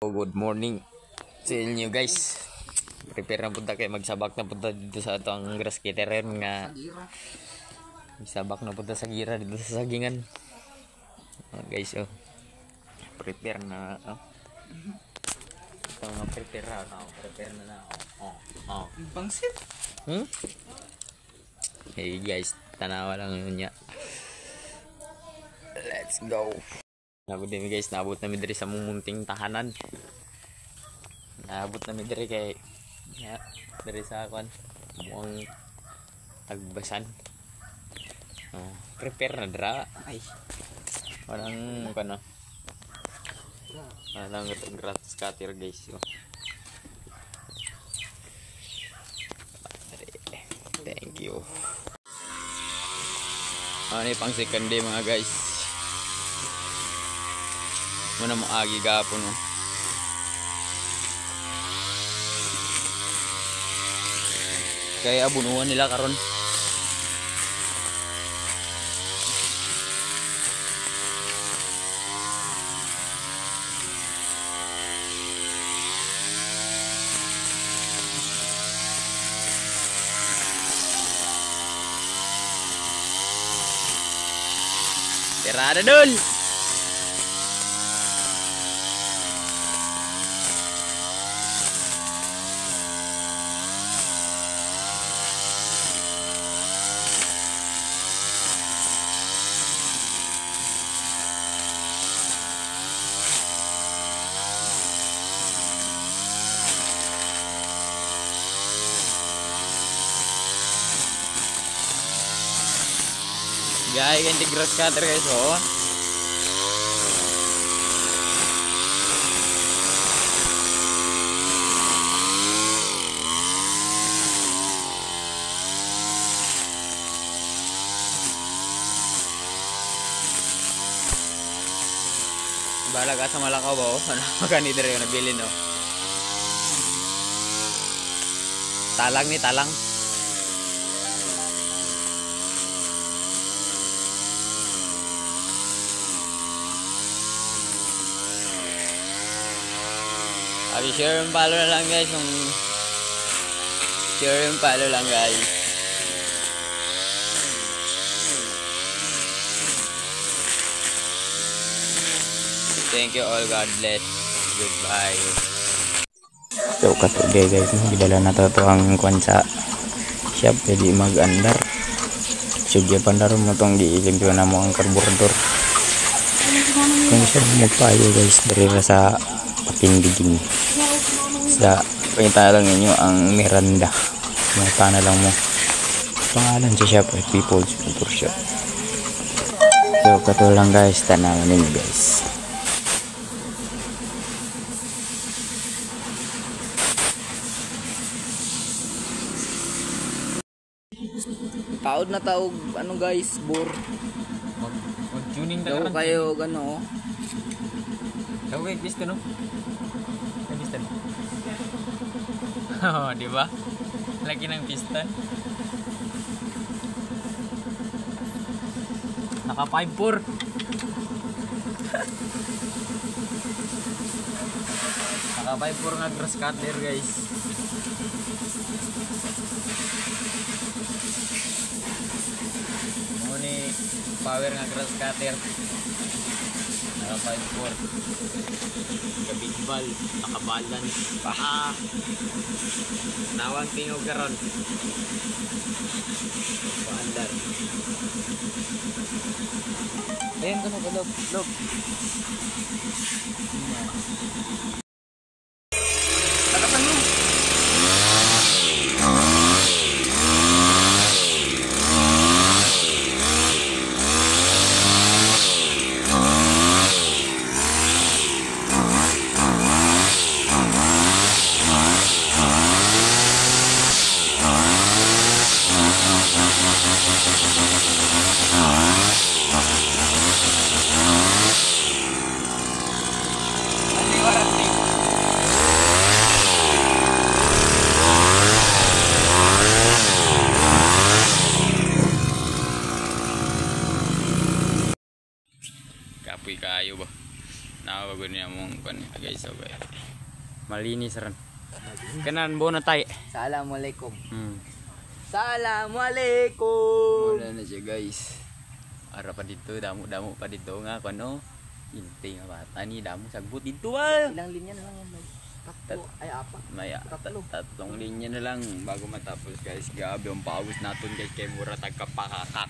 Good morning sa inyo guys. Prepare na punta kay magsabak na punta dito sa atong grass cutter nga magsabak na punta sa gira dito sa sagingan. Guys, prepare na ito nga prepare na Bangsit. Hey guys, tanawa lang yun niya. Let's go. Nabot namin guys, nabot namin diri sa munting tahanan. Nabot namin diri kay diri sa muang tagbasan. Prepare na dra. Ay. Walang walang grass cutter guys. Thank you. Ano pang second day mga guys. Muna mo agi gapon kaya abunuan nila karon. Tirada dul. Gaya ganti grass cutter guys Bahala ka sa Malakaw ba ano magani diri yung nabili talang ni talang. Share yung palo na lang guys, share yung palo lang guys. Thank you all, God bless, goodbye. So katoday guys, gidala na to ang kwan sa shop, pwede mag-andar. Sige pandar mo tong giilimpyo na mo ang karburador. Kung siya magpayo guys, dari sa patindigin. Sa pagkita lang ninyo ang Miranda. Mata na lang mo. Pangalan sa shop ay People's Motor Shop. So kato lang guys, tanawan ninyo guys. Taod na taog ano guys, bore. Mag-tuning daw kayo gano. Wait, gusto no? Oh, di ba? Lagi ng piston. Naka 5-4. Naka 5-4 nga grass cutter guys. Muni power nga grass cutter. Naka 5-4. Big ball, nakabalance. Nawang tingog karon. Paandar. Ayan ka na log. Takasan mo. Warranty. guys, okay. Malinis rin. Kanan buo na tayo. Assalamualaikum. Hmm. Assalamualaikum. Wala na siya guys. Ara pa dito, damo pa dito nga kano. Hintay nga bata ni damo sagbot dito ah. Ilang linya na lang yan, Bay? Tatlo, ay apat. May tatlong linya na lang bago matapos guys. Grabe ang pawis natin guys kay mura tagkapakakak.